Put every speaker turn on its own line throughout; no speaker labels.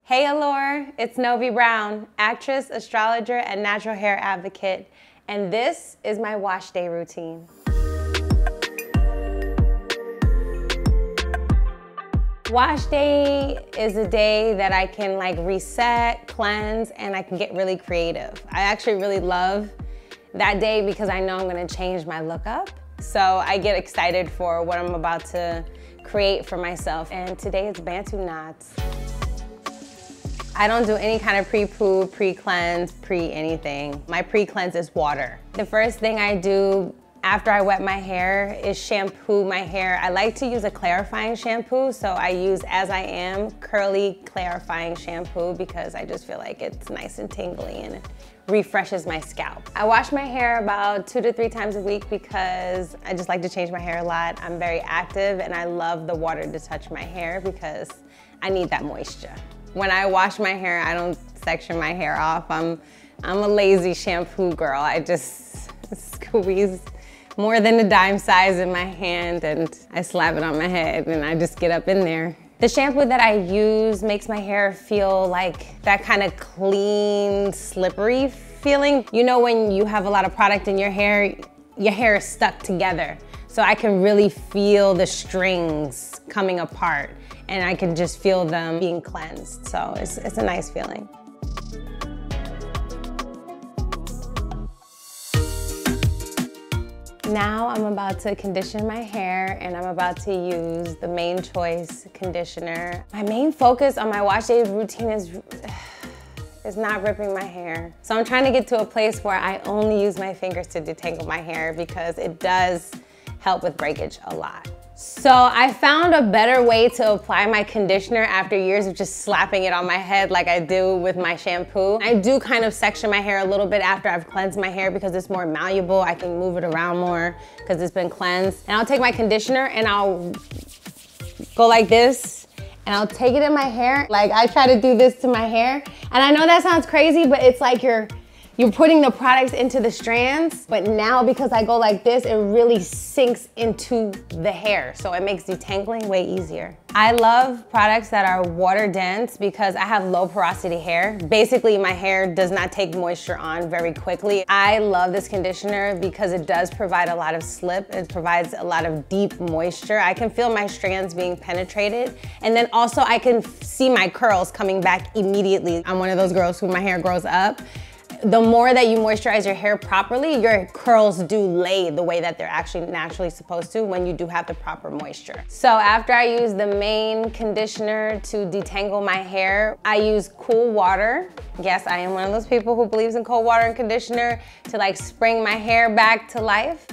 Hey Allure, it's Novi Brown, actress, astrologer, and natural hair advocate, and this is my wash day routine. Wash day is a day that I can reset, cleanse, and I can get really creative. I actually really love that day because I know I'm gonna change my look up. So I get excited for what I'm about to create for myself. And today it's Bantu knots. I don't do any kind of pre-poo, pre-cleanse, pre-anything. My pre-cleanse is water. The first thing I do after I wet my hair is shampoo my hair. I like to use a clarifying shampoo, so I use As I Am curly clarifying shampoo because I just feel like it's nice and tingly and it refreshes my scalp. I wash my hair about 2 to 3 times a week because I just like to change my hair a lot. I'm very active and I love the water to touch my hair because I need that moisture. When I wash my hair, I don't section my hair off. I'm a lazy shampoo girl. I just squeeze more than a dime size in my hand and I slap it on my head and I just get up in there. The shampoo that I use makes my hair feel like that kind of clean, slippery feeling. You know when you have a lot of product in your hair is stuck together. So I can really feel the strings coming apart and I can just feel them being cleansed. So it's a nice feeling. Now I'm about to condition my hair and I'm about to use the Main Choice conditioner. My main focus on my wash day routine is not ripping my hair. So I'm trying to get to a place where I only use my fingers to detangle my hair because it does help with breakage a lot. So I found a better way to apply my conditioner after years of just slapping it on my head like I do with my shampoo. I do kind of section my hair a little bit after I've cleansed my hair because it's more malleable. I can move it around more because it's been cleansed. And I'll take my conditioner and I'll go like this and I'll take it in my hair. Like I try to do this to my hair. And I know that sounds crazy, but it's like you're putting the products into the strands, but now because I go like this, it really sinks into the hair, so it makes detangling way easier. I love products that are water dense because I have low porosity hair. Basically, my hair does not take moisture on very quickly. I love this conditioner because it does provide a lot of slip. It provides a lot of deep moisture. I can feel my strands being penetrated, and then also I can see my curls coming back immediately. I'm one of those girls who my hair grows up. The more that you moisturize your hair properly, your curls do lay the way that they're actually naturally supposed to when you do have the proper moisture. So after I use the main conditioner to detangle my hair, I use cool water. Yes, I am one of those people who believes in cold water and conditioner to spring my hair back to life.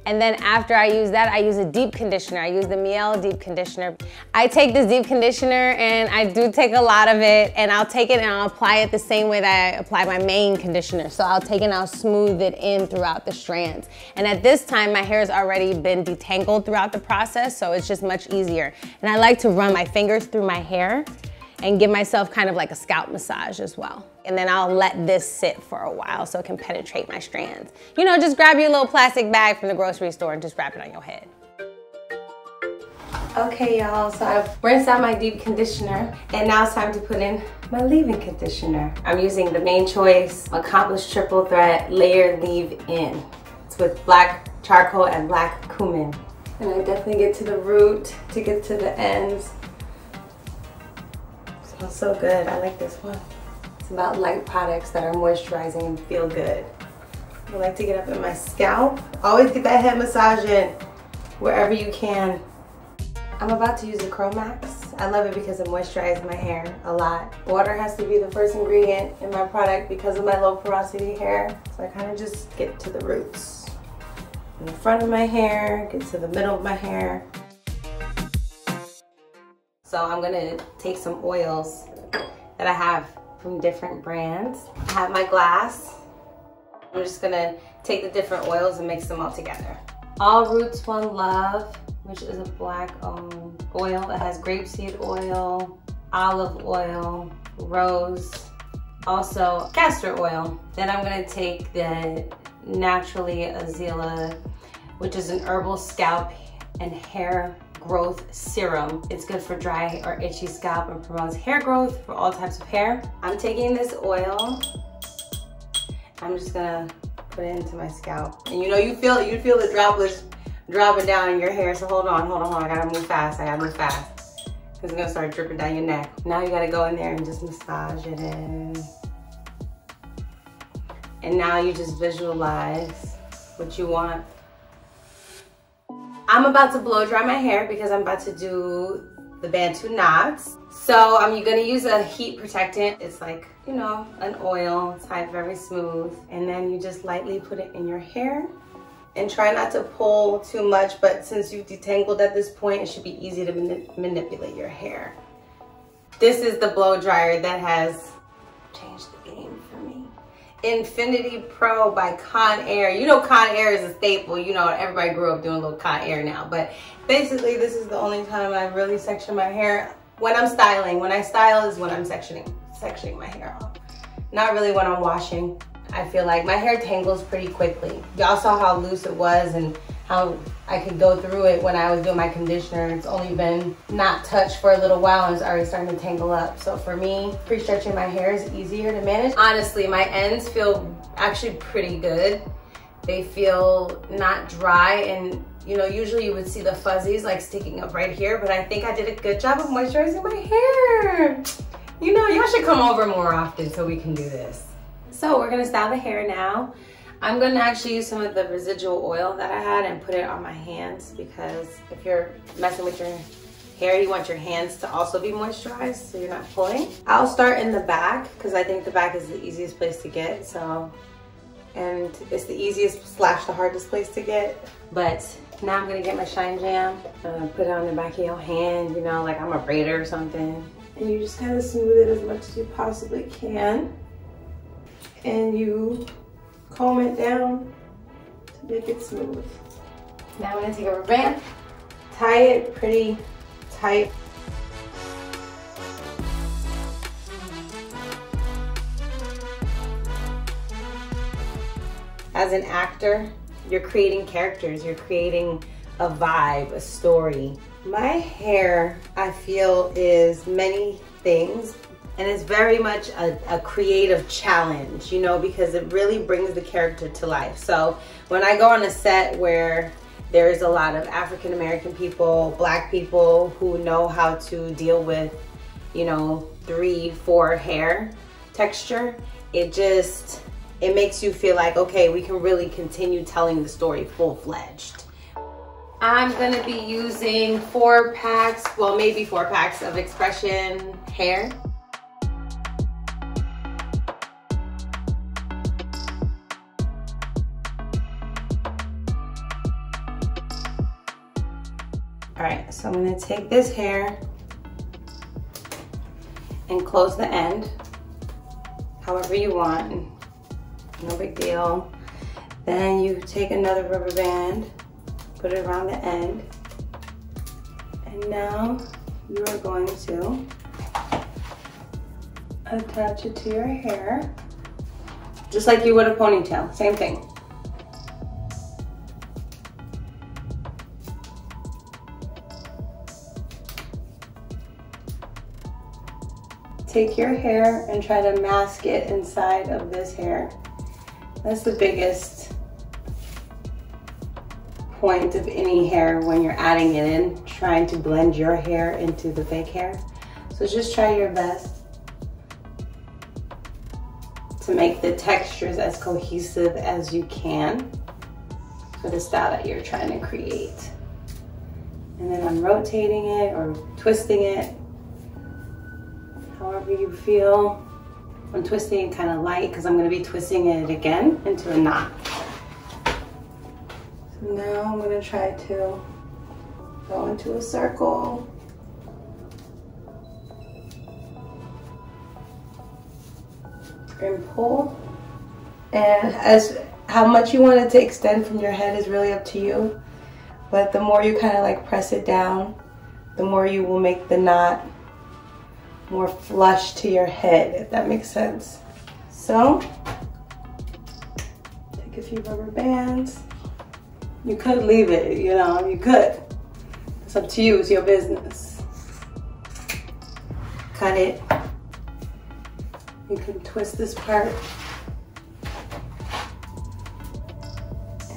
And then after I use that, I use a deep conditioner. I use the Miele deep conditioner. I take this deep conditioner and I do take a lot of it and I'll take it and I'll apply it the same way that I apply my main conditioner. So I'll take it and I'll smooth it in throughout the strands. And at this time, my hair's already been detangled throughout the process, so it's just much easier. And I like to run my fingers through my hair and give myself kind of like a scalp massage as well. And then I'll let this sit for a while so it can penetrate my strands. You know, just grab your little plastic bag from the grocery store and just wrap it on your head. Okay, y'all, so I've rinsed out my deep conditioner and now it's time to put in my leave-in conditioner. I'm using the Main Choice Accomplished Triple Threat Layer Leave-In. It's with black charcoal and black cumin. And I definitely get to the root to get to the ends. Smells so good. I like this one. It's about light products that are moisturizing and feel good. I like to get up in my scalp. Always get that head massage in wherever you can. I'm about to use the Curl Max. I love it because it moisturizes my hair a lot. Water has to be the first ingredient in my product because of my low porosity hair. So I kind of just get to the roots. In the front of my hair, get to the middle of my hair. So I'm gonna take some oils that I have from different brands. I have my glass. I'm just gonna take the different oils and mix them all together. All Roots One Love, which is a black oil. It has grapeseed oil, olive oil, rose, also castor oil. Then I'm gonna take the Naturally Azalea, which is an herbal scalp and hair growth serum. It's good for dry or itchy scalp and promotes hair growth for all types of hair. I'm taking this oil. I'm just gonna put it into my scalp. And you know, you feel the droplets dropping down in your hair. So hold on. I gotta move fast. Because it's gonna start dripping down your neck. Now you gotta go in there and just massage it in. And now you just visualize what you want. I'm about to blow dry my hair because I'm about to do the Bantu knots. So I'm gonna use a heat protectant. It's like, you know, an oil type, very smooth. And then you just lightly put it in your hair and try not to pull too much, but since you've detangled at this point, it should be easy to manipulate your hair. This is the blow dryer that has changed the game for me. Infinity Pro by Conair. You know Conair is a staple. You know, everybody grew up doing a little Conair now. But basically, this is the only time I really section my hair. When I'm styling. When I style is when I'm sectioning my hair off. Not really when I'm washing. I feel like my hair tangles pretty quickly. Y'all saw how loose it was and how I could go through it when I was doing my conditioner. It's only been not touched for a little while and it's already starting to tangle up. So for me, pre-stretching my hair is easier to manage. Honestly, my ends feel actually pretty good. They feel not dry, and you know, usually you would see the fuzzies like sticking up right here, but I think I did a good job of moisturizing my hair. You know, y'all should come over more often so we can do this. So we're gonna style the hair now. I'm gonna actually use some of the residual oil that I had and put it on my hands, because if you're messing with your hair, you want your hands to also be moisturized so you're not pulling. I'll start in the back because I think the back is the easiest place to get. So, and it's the easiest / the hardest place to get. But now I'm gonna get my Shine Jam. Put it on the back of your hand, you know, like I'm a braider or something. And you just kind of smooth it as much as you possibly can. And you comb it down to make it smooth. Now I'm gonna take a rubber band, tie it pretty tight. As an actor, you're creating characters, you're creating a vibe, a story. My hair, I feel, is many things. And it's very much a creative challenge, you know, because it really brings the character to life. So when I go on a set where there's a lot of African American people, Black people who know how to deal with, you know, 3-4 hair texture, it makes you feel like, okay, we can really continue telling the story full-fledged. I'm gonna be using 4 packs, well, maybe 4 packs of Expression hair. All right, so I'm gonna take this hair and close the end however you want, no big deal. Then you take another rubber band, put it around the end, and now you are going to attach it to your hair, just like you would a ponytail, same thing. Take your hair and try to mask it inside of this hair. That's the biggest point of any hair when you're adding it in, trying to blend your hair into the fake hair. So just try your best to make the textures as cohesive as you can for the style that you're trying to create. And then I'm rotating it or twisting it however you feel. I'm twisting it kind of light because I'm going to be twisting it again into a knot. So now I'm going to try to go into a circle. And pull. And as how much you want it to extend from your head is really up to you. But the more you kind of like press it down, the more you will make the knot more flush to your head, if that makes sense. So, take a few rubber bands. You could leave it, you know, you could. It's It's up to you, it's your business. Cut it. You can twist this part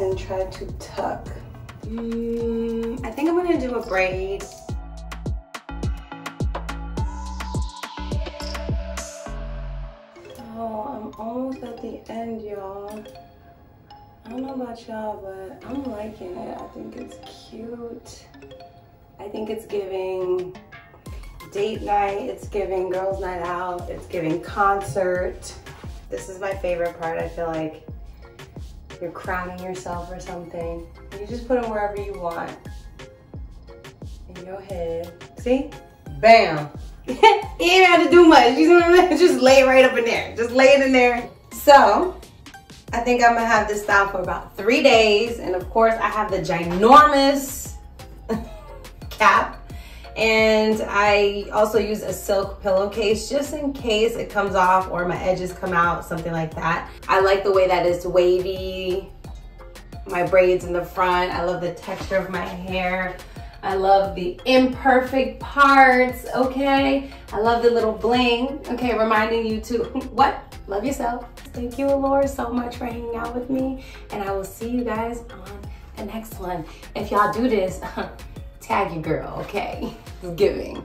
and try to tuck. I think I'm gonna do a braid. Oh, I'm almost at the end, y'all. I don't know about y'all, but I'm liking it. I think it's cute. I think it's giving date night, it's giving girls' night out, it's giving concert. This is my favorite part. I feel like you're crowning yourself or something. You just put them wherever you want. In your head. See? Bam! You ain't have to do much. You know what I mean? Just lay it right up in there. Just lay it in there. So, I think I'm gonna have this style for about 3 days. And of course, I have the ginormous cap. And I also use a silk pillowcase just in case it comes off or my edges come out, something like that. I like the way that it's wavy. My braids in the front. I love the texture of my hair. I love the imperfect parts, okay? I love the little bling, okay? Reminding you to, what? Love yourself. Thank you, Allure, so much for hanging out with me. And I will see you guys on the next one. If y'all do this, tag your girl, okay? It's giving.